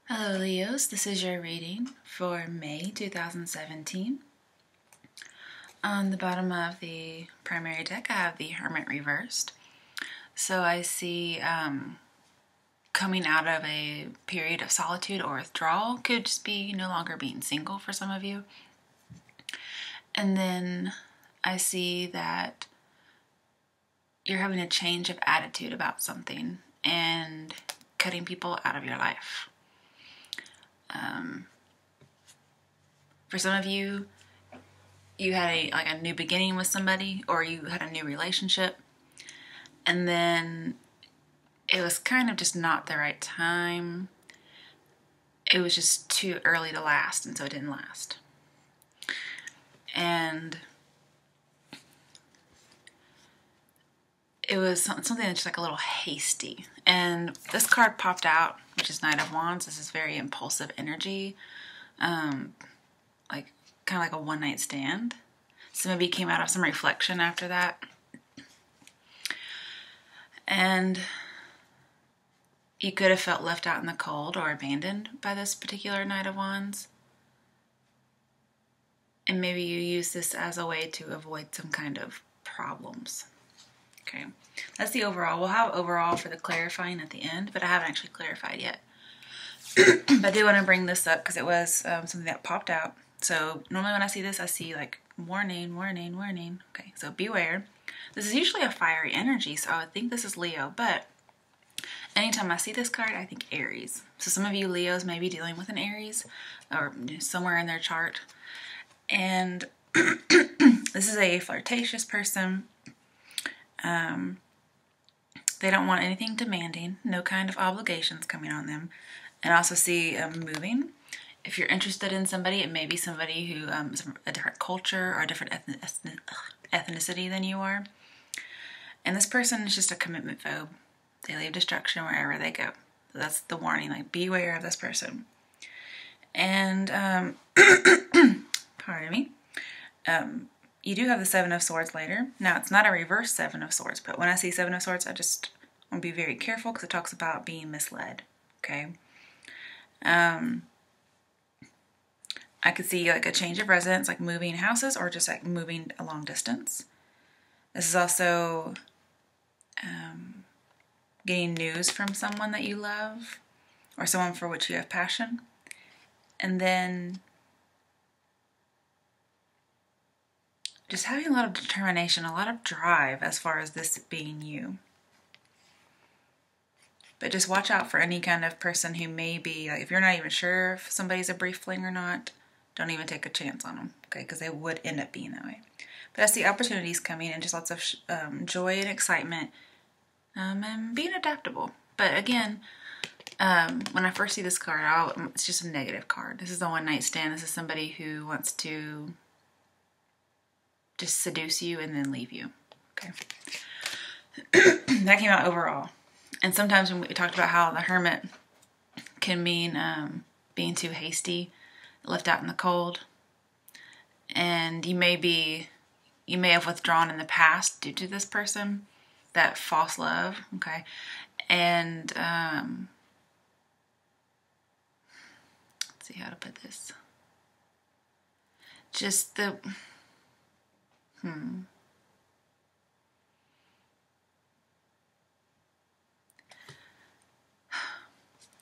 Hello Leos, this is your reading for May 2017. On the bottom of the primary deck I have the Hermit reversed. So I see coming out of a period of solitude or withdrawal. Could just be no longer being single for some of you. And then I see that you're having a change of attitude about something and cutting people out of your life. For some of you, you had a new beginning with somebody, or you had a new relationship, and then it was kind of just not the right time. It was just too early to last, and so it didn't last. And it was something that's just like a little hasty. And this card popped out, which is Knight of Wands. This is very impulsive energy. Like kind of like a one-night stand. So maybe it came out of some reflection after that. And you could have felt left out in the cold or abandoned by this particular Knight of Wands. And maybe you use this as a way to avoid some kind of problems. Okay, that's the overall. We'll have overall for the clarifying at the end, but I haven't actually clarified yet. But I do want to bring this up because it was something that popped out. So normally when I see this, I see like warning, warning, warning. Okay, so beware. This is usually a fiery energy, so I would think this is Leo, but anytime I see this card, I think Aries. So some of you Leos may be dealing with an Aries or somewhere in their chart. And this is a flirtatious person. They don't want anything demanding, no kind of obligations coming on them. And I also see moving. If you're interested in somebody, it may be somebody who is a different culture or a different ethnicity than you are. And this person is just a commitment phobe. They leave destruction wherever they go. So that's the warning, like beware of this person. And, pardon me, you do have the Seven of Swords later. Now, it's not a reverse Seven of Swords, but when I see Seven of Swords, I just want to be very careful because it talks about being misled, okay? I could see like a change of residence, like moving houses or just like moving a long distance. This is also getting news from someone that you love or someone for which you have passion. And then just having a lot of determination, a lot of drive as far as this being you. But just watch out for any kind of person who may be, like if you're not even sure if somebody's a brief fling or not, don't even take a chance on them, okay? Because they would end up being that way. But I see opportunities coming and just lots of joy and excitement and being adaptable. But again, when I first see this card, it's just a negative card. This is a one-night stand. This is somebody who wants to just seduce you and then leave you, okay? That came out overall. And sometimes when we talked about how the Hermit can mean being too hasty, left out in the cold, and you may have withdrawn in the past due to this person, that false love, okay? And let's see how to put this. Just the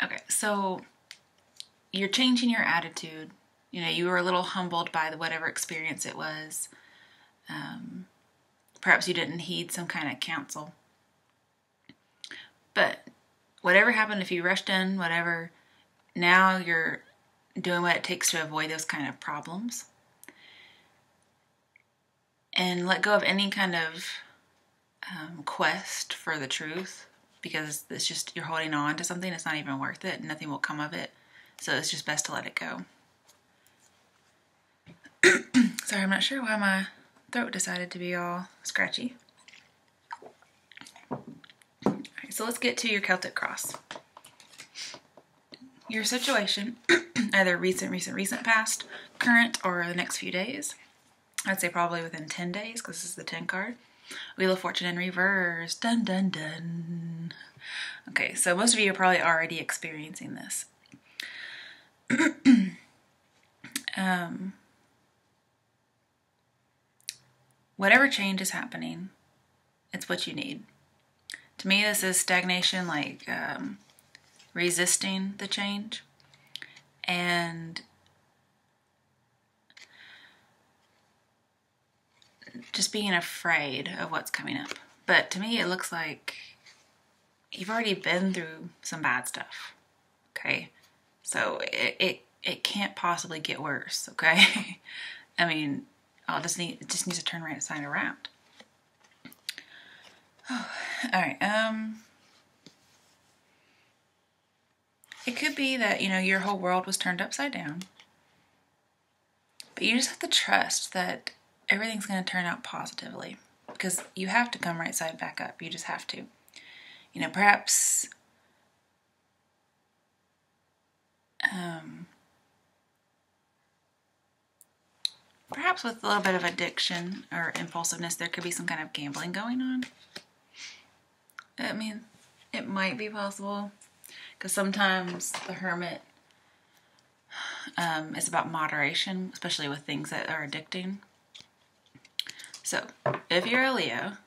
Okay, so you're changing your attitude. You know, you were a little humbled by whatever experience it was. Perhaps you didn't heed some kind of counsel. But whatever happened, if you rushed in, whatever, now you're doing what it takes to avoid those kind of problems. And let go of any kind of quest for the truth, because it's just you're holding on to something. It's not even worth it. Nothing will come of it. So it's just best to let it go. Sorry, I'm not sure why my throat decided to be all scratchy. Alright, so let's get to your Celtic cross. Your situation, either recent past, current, or the next few days. I'd say probably within 10 days, because this is the 10 card. Wheel of Fortune in reverse. Dun, dun, dun. Okay, so most of you are probably already experiencing this. Whatever change is happening, it's what you need. To me, this is stagnation, like resisting the change. And just being afraid of what's coming up. But to me, it looks like you've already been through some bad stuff. Okay? So it can't possibly get worse, okay? I mean, it just needs to turn right side around. Oh, all right. It could be that, your whole world was turned upside down. But you just have to trust that everything's going to turn out positively. Because you have to come right side back up. You just have to. Perhaps perhaps with a little bit of addiction or impulsiveness, there could be some kind of gambling going on. I mean, it might be possible. Because sometimes the Hermit is about moderation, especially with things that are addicting. So, if you're a Leo,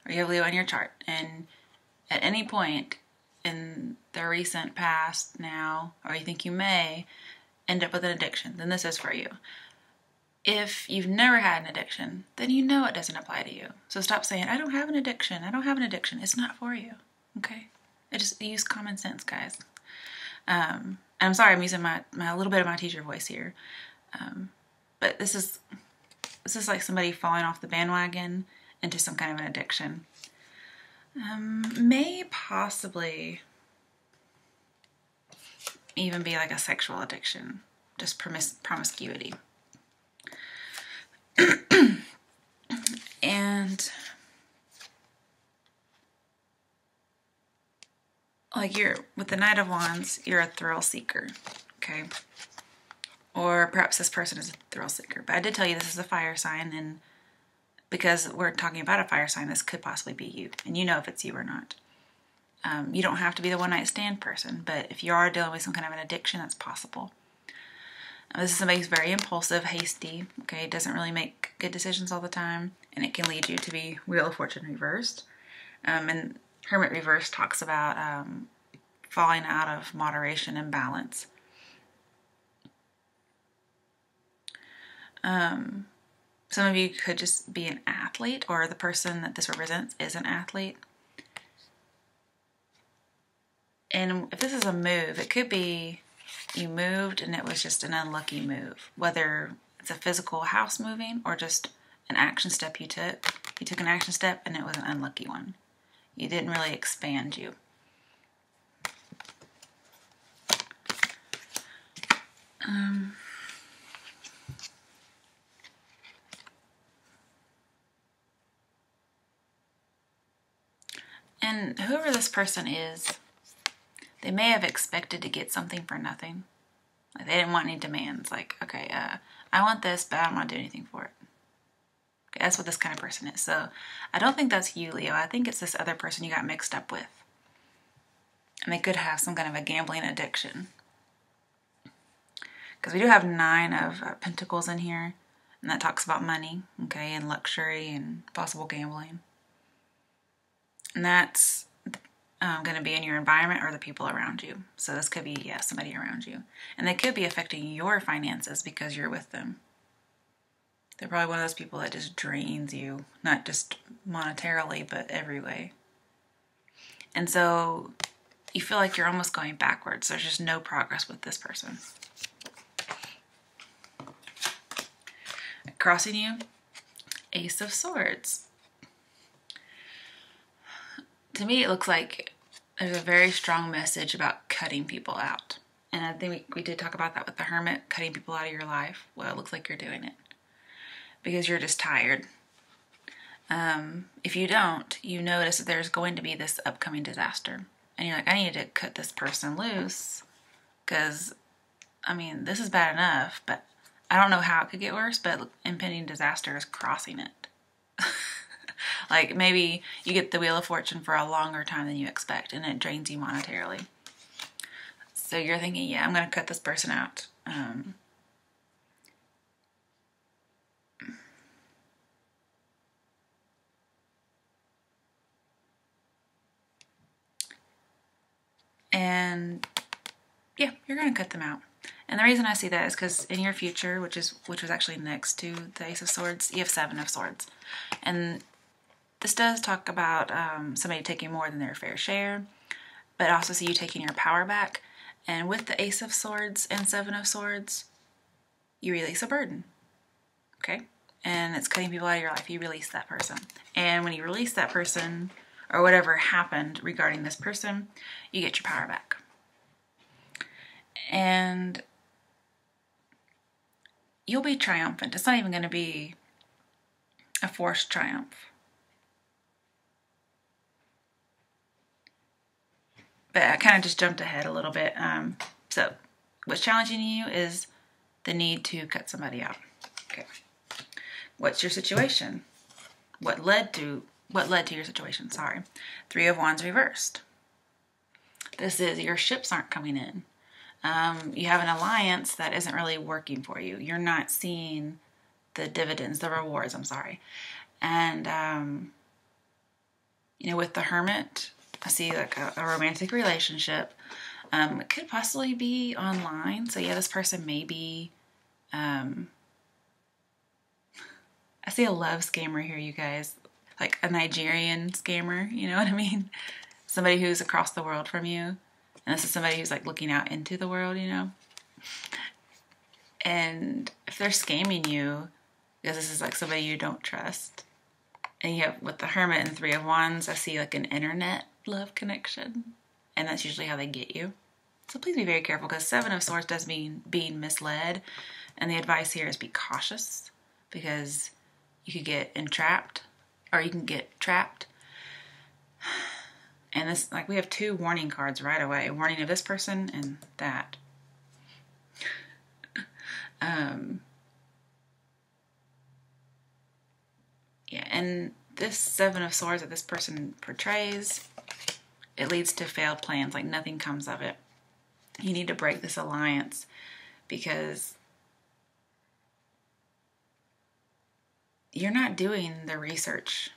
or you have Leo in your chart, and at any point in the recent past now, or you think you may end up with an addiction, then this is for you. If you've never had an addiction, then you know it doesn't apply to you. So stop saying, I don't have an addiction. I don't have an addiction. It's not for you. Okay? Just use common sense, guys. And I'm sorry, I'm using my little bit of my teacher voice here. But this is like somebody falling off the bandwagon into some kind of an addiction. May possibly even be like a sexual addiction, just promiscuity. And like with the Knight of Wands, you're a thrill seeker, okay? Or perhaps this person is a thrill seeker. But I did tell you this is a fire sign, and because we're talking about a fire sign, this could possibly be you. And you know if it's you or not. You don't have to be the one-night stand person, but if you are dealing with some kind of an addiction, that's possible. This is somebody who's very impulsive, hasty, okay? Doesn't really make good decisions all the time, and it can lead you to be Wheel of Fortune reversed. And Hermit reversed talks about falling out of moderation and balance. Some of you could just be an athlete, or the person that this represents is an athlete. And if this is a move, it could be you moved and it was just an unlucky move. Whether it's a physical house moving or just an action step you took. You took an action step and it was an unlucky one. You didn't really expand you. And whoever this person is, they may have expected to get something for nothing. Like they didn't want any demands. Like, okay, I want this, but I don't want to do anything for it. Okay, that's what this kind of person is. So I don't think that's you, Leo. I think it's this other person you got mixed up with. And they could have some kind of a gambling addiction. Because we do have 9 of Pentacles in here. And that talks about money, okay, and luxury and possible gambling. And that's going to be in your environment or the people around you. So this could be, somebody around you. And they could be affecting your finances because you're with them. They're probably one of those people that just drains you, not just monetarily, but every way. And so you feel like you're almost going backwards. There's just no progress with this person. Crossing you, Ace of Swords. To me, it looks like there's a very strong message about cutting people out. And I think we did talk about that with the Hermit, cutting people out of your life. Well, it looks like you're doing it. Because you're just tired. If you don't, you notice that there's going to be this upcoming disaster. And you're like, I need to cut this person loose. Because, I mean, this is bad enough, but I don't know how it could get worse, but impending disaster is crossing it. Like maybe you get the Wheel of Fortune for a longer time than you expect and it drains you monetarily. So you're thinking, I'm going to cut this person out. And yeah, you're going to cut them out. And the reason I see that is because in your future, which was actually next to the Ace of Swords, you have Seven of Swords. And this does talk about somebody taking more than their fair share, but also see you taking your power back. And with the Ace of Swords and Seven of Swords, you release a burden, okay? And it's cutting people out of your life. You release that person. And when you release that person, or whatever happened regarding this person, you get your power back. And you'll be triumphant. It's not even going to be a forced triumph. But I kind of just jumped ahead a little bit. So what's challenging you is the need to cut somebody out. Okay. What's your situation? What led to your situation? Sorry. Three of Wands reversed. This is your ships aren't coming in. You have an alliance that isn't really working for you. You're not seeing the dividends, the rewards, I'm sorry. And, with the Hermit, I see like a romantic relationship. It could possibly be online. So yeah, this person may be, I see a love scammer here, you guys. Like a Nigerian scammer, you know what I mean? Somebody who's across the world from you. And this is somebody who's like looking out into the world, And if they're scamming you, because this is like somebody you don't trust. And you have, with the Hermit and Three of Wands, I see like an internet love connection. And that's usually how they get you. So please be very careful, because Seven of Swords does mean being misled. And the advice here is be cautious, because you could get entrapped, or you can get trapped. And this, like, we have two warning cards right away. A warning of this person and that. Yeah, and this Seven of Swords that this person portrays, it leads to failed plans. Like, nothing comes of it. You need to break this alliance, because you're not doing the research.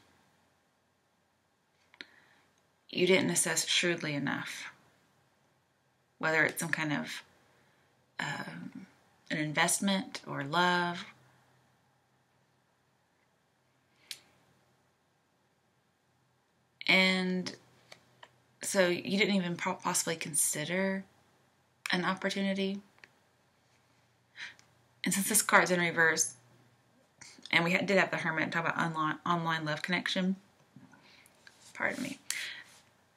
You didn't assess shrewdly enough, whether it's some kind of an investment or love. And so you didn't even possibly consider an opportunity. And since this card's in reverse, and we did have the Hermit talk about online love connection, pardon me.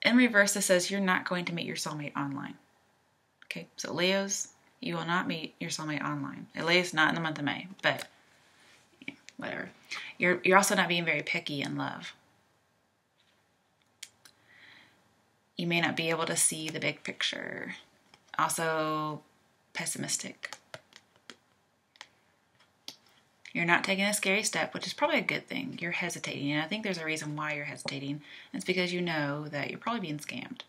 In reverse, this says you're not going to meet your soulmate online. Okay, so Leos, you will not meet your soulmate online. At least not in the month of May, but whatever. You're also not being very picky in love. You may not be able to see the big picture. Also pessimistic. You're not taking a scary step, which is probably a good thing. You're hesitating, and I think there's a reason why you're hesitating. It's because you know that you're probably being scammed.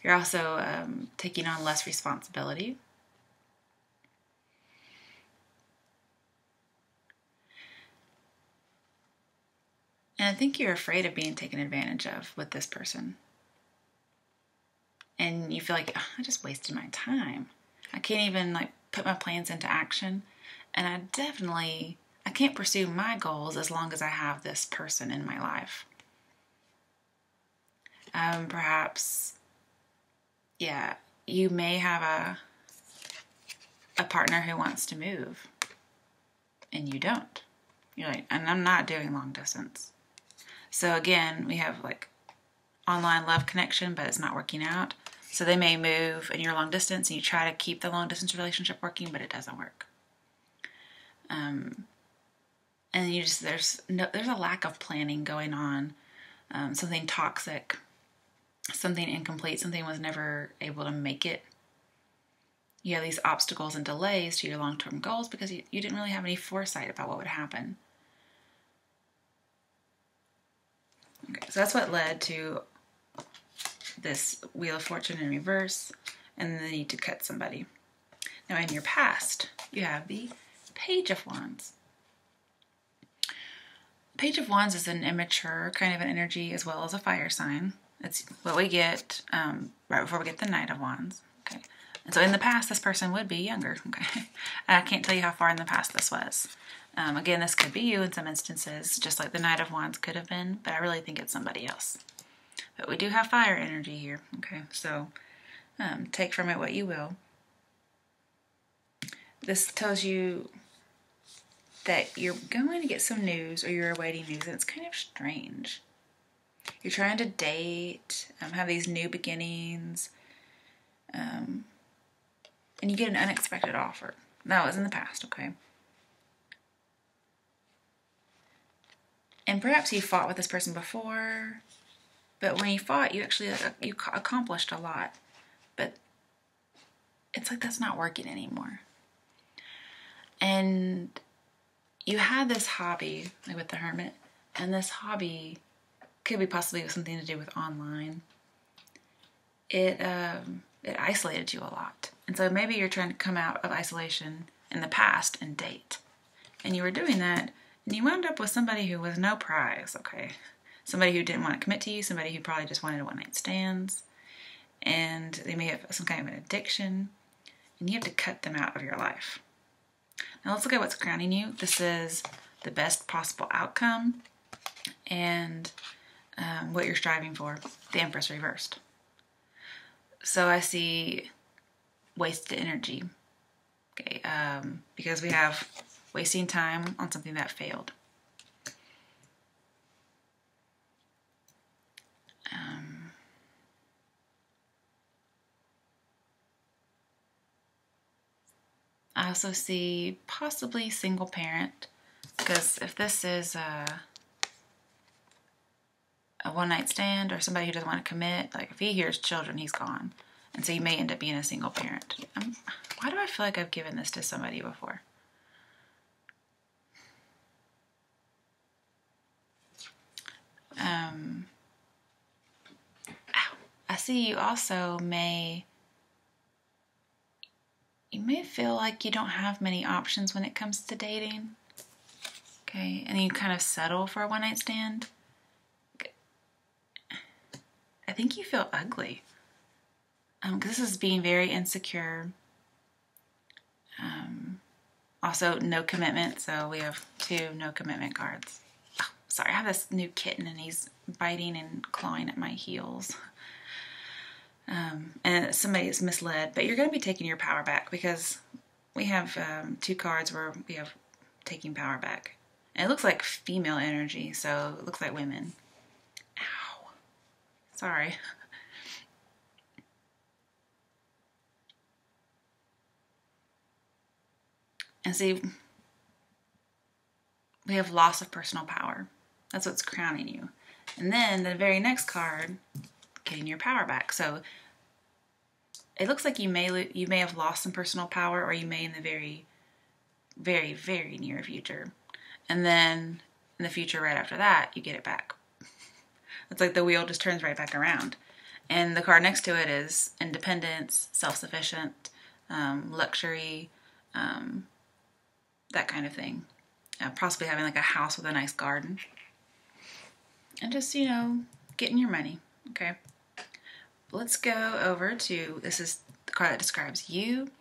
You're also taking on less responsibility. And I think you're afraid of being taken advantage of with this person. And you feel like, oh, I just wasted my time. I can't even like put my plans into action. And I can't pursue my goals as long as I have this person in my life. Perhaps, yeah, you may have a partner who wants to move, and you don't. You're like, and I'm not doing long distance. So again, we have like online love connection, but it's not working out. So they may move and you're long distance, and you try to keep the long distance relationship working, but it doesn't work. And there's a lack of planning going on. Something toxic, something incomplete, something was never able to make it. You have these obstacles and delays to your long-term goals because you didn't really have any foresight about what would happen. Okay, so that's what led to this Wheel of Fortune in reverse and the need to cut somebody. Now in your past, you have the Page of Wands. Page of Wands is an immature kind of an energy as well as a fire sign. It's what we get right before we get the Knight of Wands. Okay, and so in the past, this person would be younger. Okay, I can't tell you how far in the past this was. Again, this could be you in some instances, just like the Knight of Wands could have been, but I really think it's somebody else. But we do have fire energy here. Okay, so take from it what you will. This tells you that you're going to get some news or you're awaiting news, and it's kind of strange. You're trying to date, have these new beginnings, and you get an unexpected offer. That was in the past, okay? And perhaps you fought with this person before, but when you fought, you actually you accomplished a lot. But it's like that's not working anymore. And you had this hobby, like with the Hermit, and this hobby could be possibly something to do with online. It isolated you a lot. And so maybe you're trying to come out of isolation in the past and date. And you were doing that, and you wound up with somebody who was no prize, okay? Somebody who didn't want to commit to you, somebody who probably just wanted one-night stands, and they may have some kind of an addiction, and you have to cut them out of your life. Now let's look at what's crowning you. This is the best possible outcome and what you're striving for, the Empress reversed. So I see wasted energy, okay, because we have wasting time on something that failed. I also see possibly single parent, because if this is a one-night stand or somebody who doesn't want to commit, like if he hears children, he's gone. And so you may end up being a single parent. Why do I feel like I've given this to somebody before? I see you also may feel like you don't have many options when it comes to dating. Okay, and you kind of settle for a one-night stand. I think you feel ugly. Because this is being very insecure. Also, no commitment. So we have 2 no commitment cards. Oh, sorry, I have this new kitten and he's biting and clawing at my heels. And somebody is misled, but you're going to be taking your power back because we have 2 cards where we have taking power back. And it looks like female energy, so it looks like women. Ow. Sorry. And see, we have loss of personal power. That's what's crowning you. And then the very next card, getting your power back. So it looks like you may have lost some personal power, or you may in the very, very, very near future. And then in the future right after that, you get it back. It's like the wheel just turns right back around. And the card next to it is independence, self-sufficient, luxury, that kind of thing. Possibly having like a house with a nice garden. And just, getting your money, okay? Let's go over to, this is the card that describes you,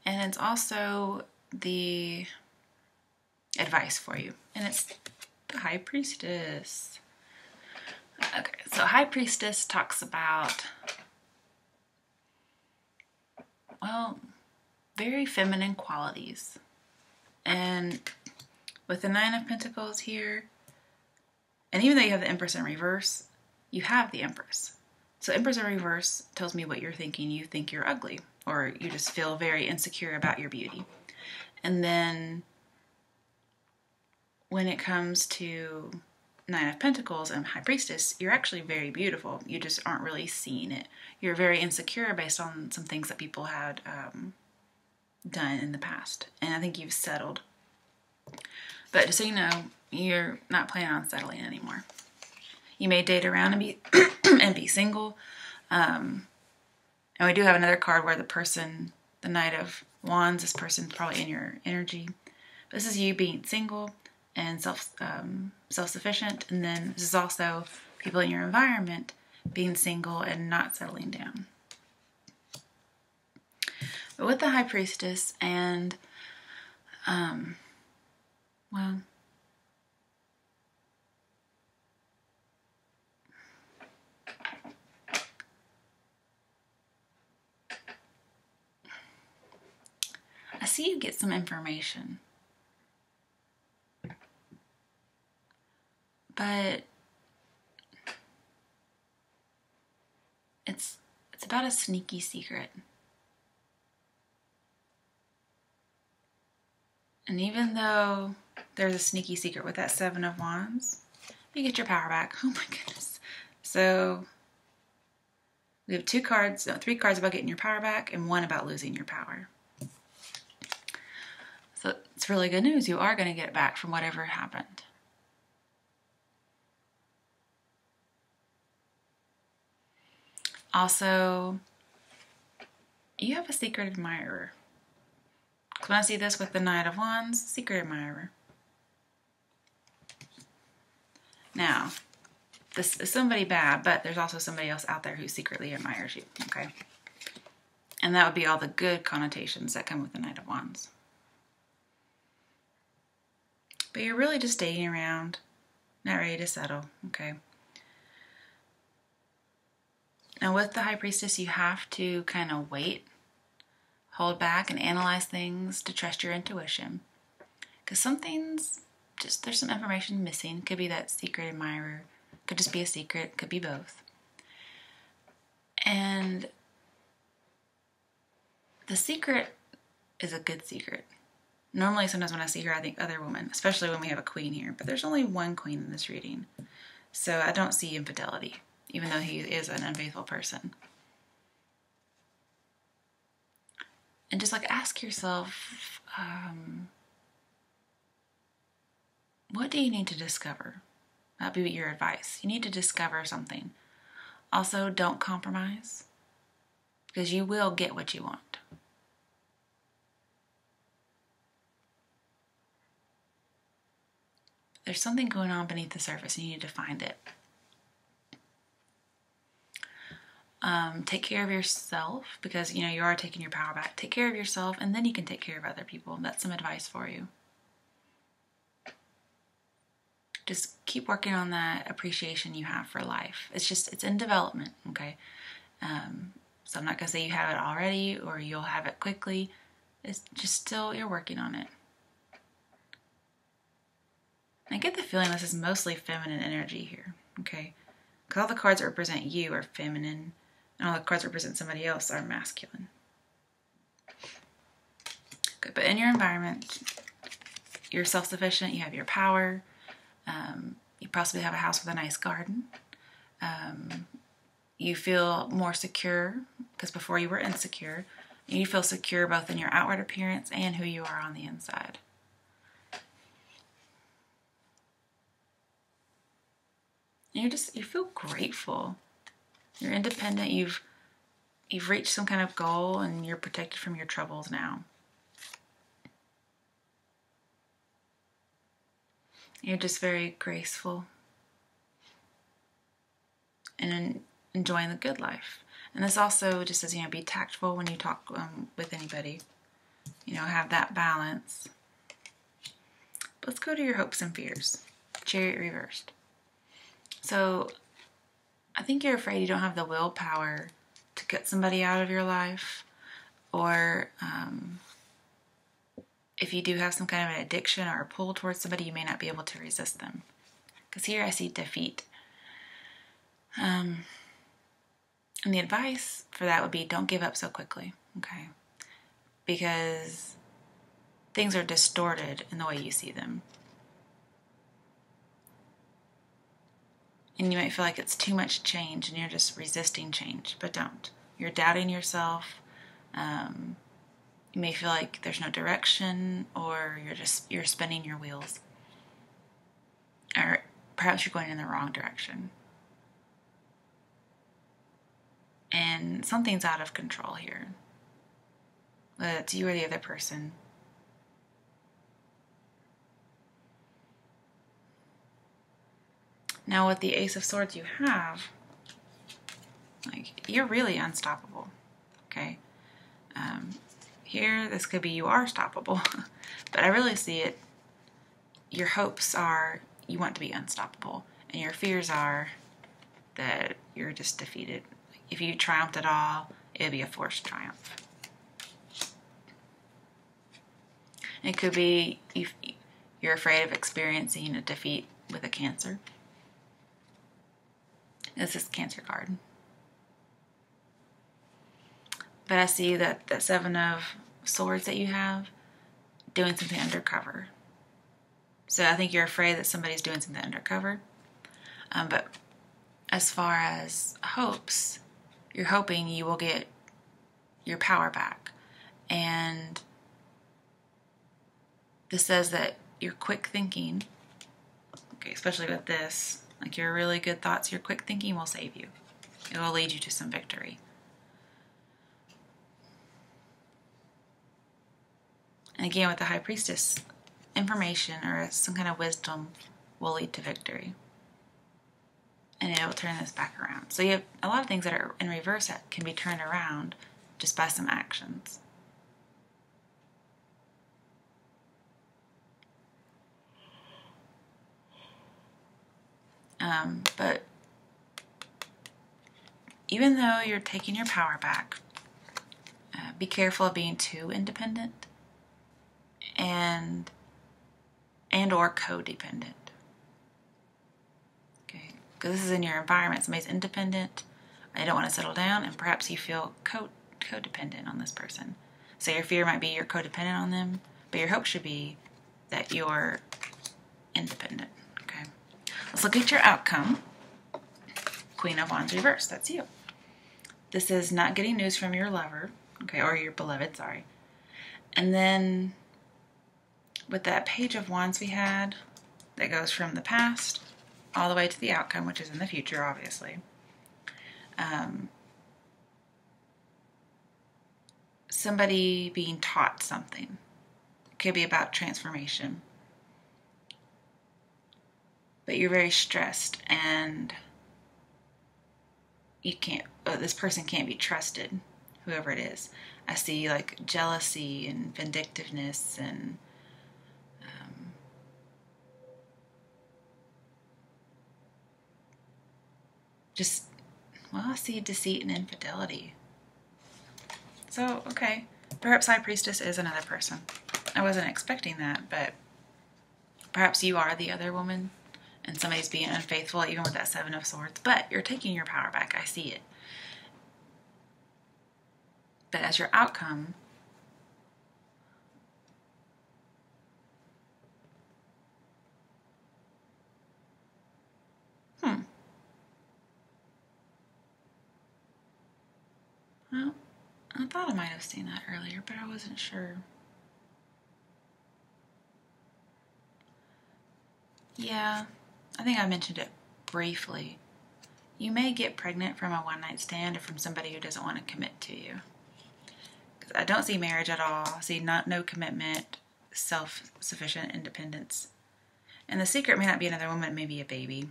and it's also the advice for you. And it's the High Priestess. Okay, so High Priestess talks about, well, very feminine qualities. And with the 9 of Pentacles here, and even though you have the Empress in reverse, you have the Empress. So Empress in reverse tells me what you're thinking. You think you're ugly, or you just feel very insecure about your beauty. And then when it comes to 9 of Pentacles and High Priestess, you're actually very beautiful. You just aren't really seeing it. You're very insecure based on some things that people had done in the past. And I think you've settled. But just so you know, you're not planning on settling anymore. You may date around and be and be single. And we do have another card where the person the Knight of Wands, this person's probably in your energy. This is you being single and self-sufficient, and then this is also people in your environment being single and not settling down. But with the High Priestess and, well, I see you get some information. But it's about a sneaky secret. And even though there's a sneaky secret with that Seven of Wands, you get your power back. Oh my goodness. So we have 3 cards about getting your power back and 1 about losing your power. So it's really good news. You are going to get it back from whatever happened. Also, you have a secret admirer. When I see this with the Knight of Wands, secret admirer. Now, this is somebody bad, but there's also somebody else out there who secretly admires you, okay? And that would be all the good connotations that come with the Knight of Wands. But you're really just dating around, not ready to settle, okay? Now with the High Priestess, you have to kind of wait, hold back, and analyze things to trust your intuition. Because some things, there's some information missing. Could be that secret admirer. Could just be a secret. Could be both. And the secret is a good secret. Normally, sometimes when I see her, I think other woman, especially when we have a queen here. But there's only one queen in this reading. So I don't see infidelity, even though he is an unfaithful person. And just like ask yourself, what do you need to discover? That'd be your advice. You need to discover something. Also, don't compromise, because you will get what you want. There's something going on beneath the surface and you need to find it. Take care of yourself, because you are taking your power back. Take care of yourself and then you can take care of other people. That's some advice for you. Just keep working on that appreciation you have for life. It's in development, okay? So I'm not going to say you have it already or you'll have it quickly. It's just still, you're working on it. And I get the feeling this is mostly feminine energy here, okay? Because all the cards that represent you are feminine, and all the cards that represent somebody else are masculine. Good, but in your environment, you're self-sufficient, you have your power, you possibly have a house with a nice garden, you feel more secure, because before you were insecure, and you feel secure both in your outward appearance and who you are on the inside. And you feel grateful. You're independent. You've reached some kind of goal and you're protected from your troubles now. You're just very graceful and enjoying the good life. And this also just says, be tactful when you talk with anybody. Have that balance. But let's go to your hopes and fears. Chariot reversed. So I think you're afraid you don't have the willpower to cut somebody out of your life, or if you do have some kind of an addiction or a pull towards somebody, you may not be able to resist them. Because here I see defeat. And the advice for that would be don't give up so quickly, okay? Because things are distorted in the way you see them. And you might feel like it's too much change and you're just resisting change, but don't. You're doubting yourself. You may feel like there's no direction, or you're spinning your wheels. Or perhaps you're going in the wrong direction. And something's out of control here. whether it's you or the other person. Now with the Ace of Swords you have, like, you're really unstoppable, okay? Here, this could be you are stoppable, but I really see it, your hopes are you want to be unstoppable, and your fears are that you're just defeated. If you triumphed at all, it would be a forced triumph. It could be you're afraid of experiencing a defeat with a Cancer. This is Cancer card. But I see that the Seven of Swords that you have, doing something undercover. So I think you're afraid that somebody's doing something undercover. But as far as hopes, you're hoping you will get your power back. And this says that your quick thinking, okay, especially with this, like your really good thoughts, your quick thinking will save you. It will lead you to some victory. And again, with the High Priestess, information or some kind of wisdom will lead to victory. And it will turn this back around. So you have a lot of things that are in reverse that can be turned around just by some actions. But even though you're taking your power back, be careful of being too independent and or codependent. Okay, because this is in your environment. Somebody's independent, they don't want to settle down, and perhaps you feel codependent on this person. So your fear might be you're codependent on them, but your hope should be that you're independent. Okay, let's look at your outcome. Queen of Wands reversed. That's you. This is not getting news from your lover, okay, or your beloved, sorry. And then with that Page of Wands we had, that goes from the past all the way to the outcome, which is in the future, obviously. Somebody being taught something. It could be about transformation. But you're very stressed and you can't, this person can't be trusted, whoever it is. I see like jealousy and vindictiveness and just, well, I see deceit and infidelity. So, okay, perhaps High Priestess is another person. I wasn't expecting that, but perhaps you are the other woman and somebody's being unfaithful, even with that Seven of Swords. But you're taking your power back. I see it. But as your outcome, well, I thought I might have seen that earlier, but I wasn't sure. Yeah, I think I mentioned it briefly. You may get pregnant from a one-night stand or from somebody who doesn't want to commit to you. I don't see marriage at all. I see no commitment, self-sufficient independence. And the secret may not be another woman, it may be a baby.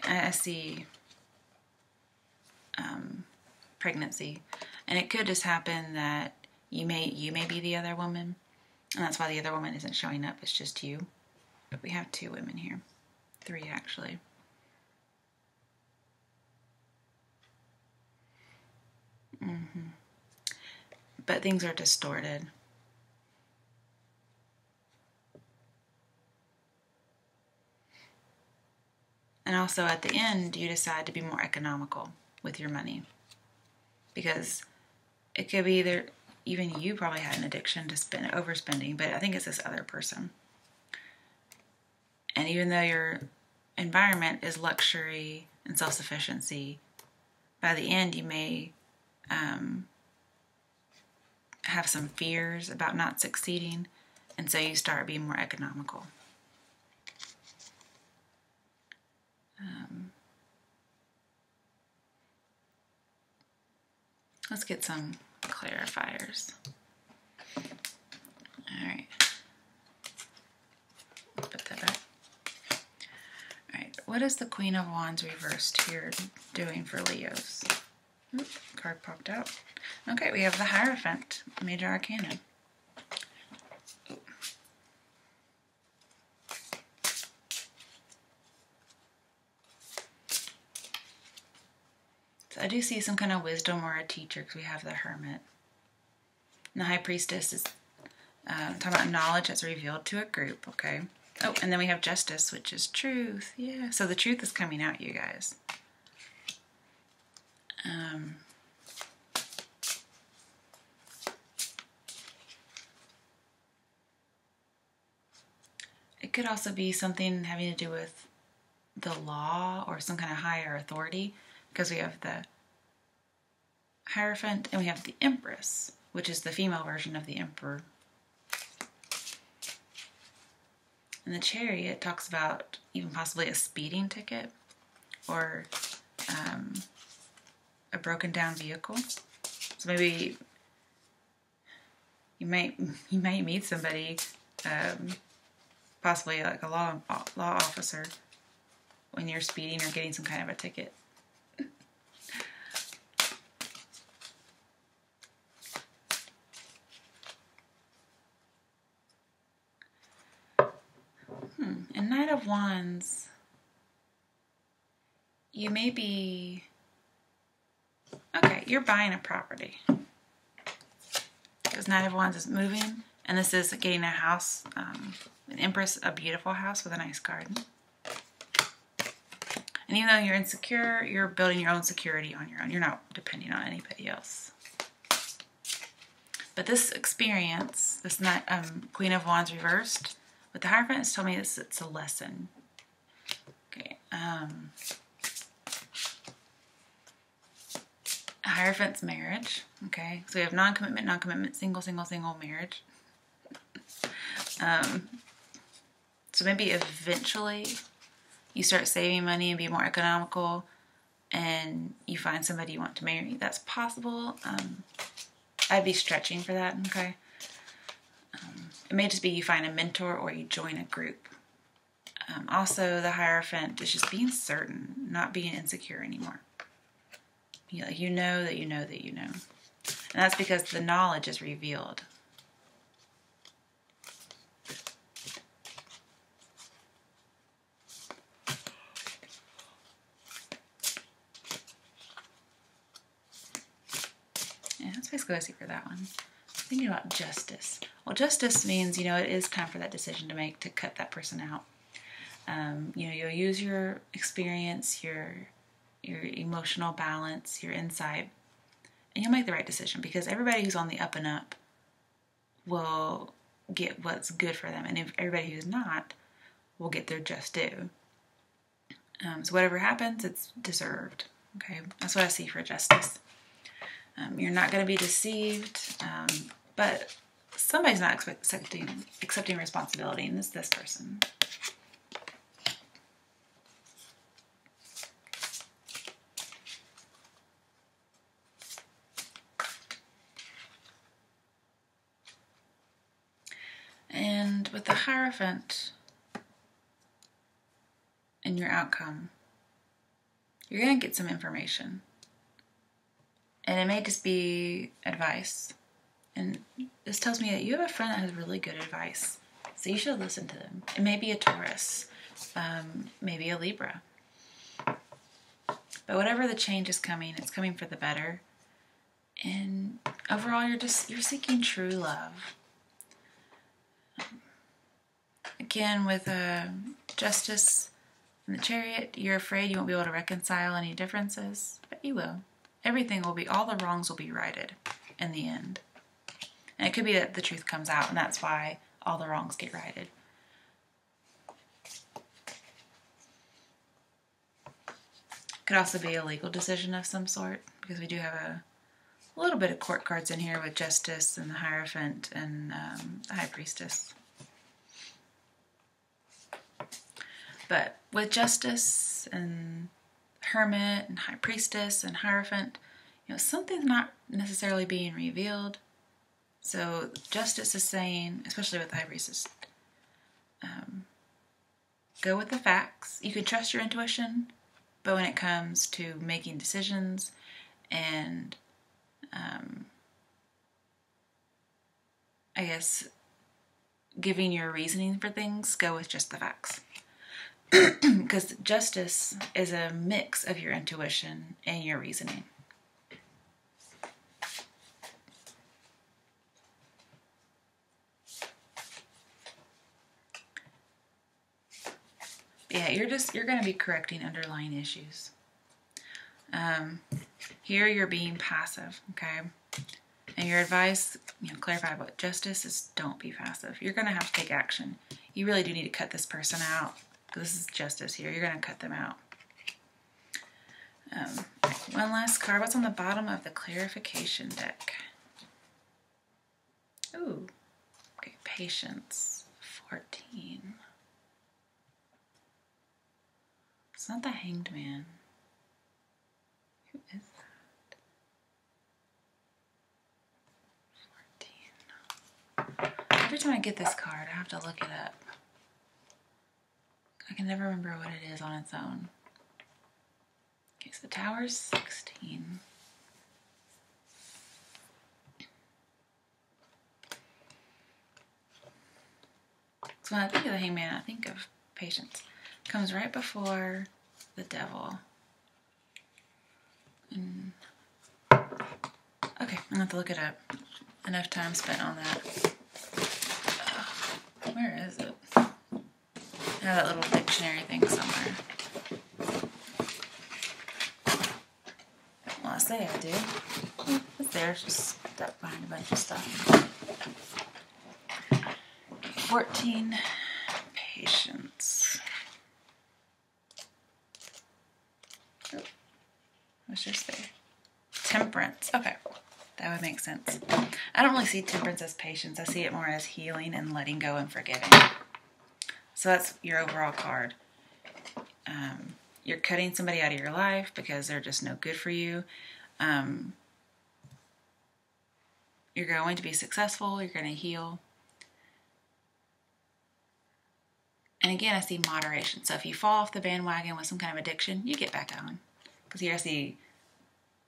I see pregnancy. And it could just happen that you may be the other woman. And that's why the other woman isn't showing up. It's just you. But we have two women here. Three, actually. But things are distorted. And also at the end, you decide to be more economical with your money. Because it could be either, even you probably had an addiction to overspending, but I think it's this other person. And even though your environment is luxury and self-sufficiency, by the end you may have some fears about not succeeding, and so you start being more economical. Let's get some clarifiers. All right. Put that back. All right. What is the Queen of Wands reversed here doing for Leos? Oop, card popped out. Okay, we have the Hierophant, Major Arcana. So I do see some kind of wisdom or a teacher because we have the Hermit. And the High Priestess is talking about knowledge that's revealed to a group, okay? Oh, and then we have Justice, which is truth. Yeah, so the truth is coming out, you guys. It could also be something having to do with the law or some kind of higher authority, because we have the Hierophant and we have the Empress, which is the female version of the Emperor. And the Chariot talks about even possibly a speeding ticket or a broken down vehicle. So maybe you might meet somebody, possibly like a law officer, when you're speeding or getting some kind of a ticket. And Knight of Wands, you may be, okay, you're buying a property. Because Knight of Wands is moving, and this is getting a house, an Empress, a beautiful house with a nice garden. And even though you're insecure, you're building your own security on your own. You're not depending on anybody else. But this experience, this Queen of Wands reversed, with the Hierophant, it's told me it's a lesson. Okay. Hierophant's marriage. Okay. So we have non-commitment, non-commitment, single, single, single marriage. So maybe eventually you start saving money and be more economical and you find somebody you want to marry. That's possible. I'd be stretching for that, okay? It may just be you find a mentor or you join a group. Also, the Hierophant is just being certain, not being insecure anymore. You know that you know that you know. And that's because the knowledge is revealed. Yeah, that's basically what I see for that one. Thinking about Justice. Well, Justice means, it is time for that decision to make to cut that person out. You'll use your experience, your emotional balance, your insight, and you'll make the right decision, because everybody who's on the up and up will get what's good for them, and if everybody who's not will get their just due. So whatever happens, it's deserved. Okay, that's what I see for Justice. You're not going to be deceived, but somebody's not accepting responsibility, and it's this person. And with the Hierophant and your outcome, you're going to get some information. And it may just be advice. And this tells me that you have a friend that has really good advice. So you should listen to them. It may be a Taurus, maybe a Libra. But whatever the change is coming, it's coming for the better. And overall, you're seeking true love. Again, with Justice and the Chariot, you're afraid you won't be able to reconcile any differences, but you will. All the wrongs will be righted in the end. And it could be that the truth comes out, and that's why all the wrongs get righted. Could also be a legal decision of some sort, because we do have a little bit of court cards in here with Justice and the Hierophant and the High Priestess. But with Justice and Hermit and High Priestess and Hierophant, something's not necessarily being revealed. So Justice is saying, especially with the High Priestess, go with the facts. You can trust your intuition, but when it comes to making decisions and, I guess, giving your reasoning for things, go with just the facts. Because Justice is a mix of your intuition and your reasoning. Yeah, you're going to be correcting underlying issues. Here you're being passive, okay? And your advice, clarify what Justice is, don't be passive. You're going to have to take action. You really do need to cut this person out. This is Justice here. You're going to cut them out. One last card. What's on the bottom of the clarification deck? Ooh. Okay, Patience. 14. It's not the Hanged Man. Who is that? 14. Every time I get this card, I have to look it up. I can never remember what it is on its own. Okay, so the Tower's 16. So when I think of the Hangman, I think of Patience. It comes right before the Devil. Okay, I'm gonna have to look it up. Enough time spent on that. Where is it? I have that little dictionary thing somewhere. Well, I say I do. It's there, it's just stuck behind a bunch of stuff. 14, Patience. Oh, what's just there? Temperance. Okay, that would make sense. I don't really see Temperance as patience. I see it more as healing and letting go and forgiving. So that's your overall card. You're cutting somebody out of your life because they're just no good for you. You're going to be successful. You're going to heal. And again, I see moderation. So if you fall off the bandwagon with some kind of addiction, you get back on. Because here I see,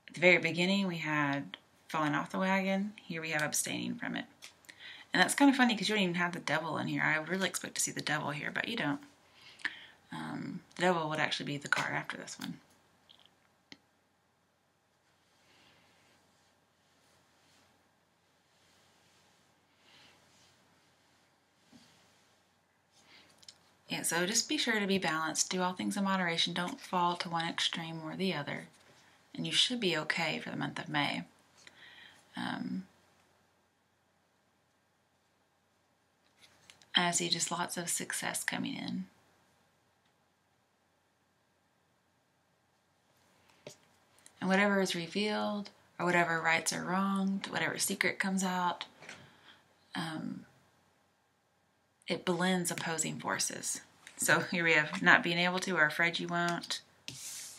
at the very beginning, we had falling off the wagon. Here we have abstaining from it. And that's kind of funny because you don't even have the Devil in here. I would really expect to see the Devil here, but you don't. The Devil would actually be the card after this one. Yeah, so just be sure to be balanced. Do all things in moderation. Don't fall to one extreme or the other. And you should be okay for the month of May. I see just lots of success coming in. And whatever is revealed, or whatever rights are wronged, whatever secret comes out, it blends opposing forces. So here we have not being able to or afraid you won't.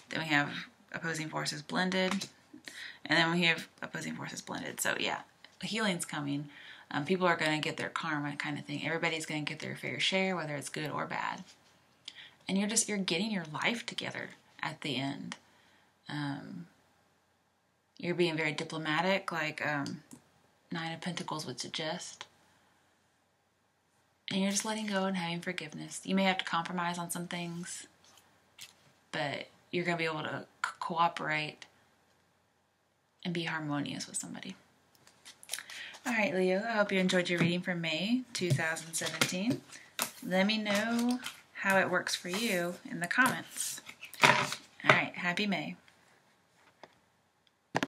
Then we have opposing forces blended. And then we have opposing forces blended. So yeah, healing's coming. People are going to get their karma kind of thing. Everybody's going to get their fair share, whether it's good or bad. And you're getting your life together at the end. You're being very diplomatic, like Nine of Pentacles would suggest. And you're just letting go and having forgiveness. You may have to compromise on some things, but you're going to be able to cooperate and be harmonious with somebody. All right, Leo, I hope you enjoyed your reading for May 2017. Let me know how it works for you in the comments. All right, happy May.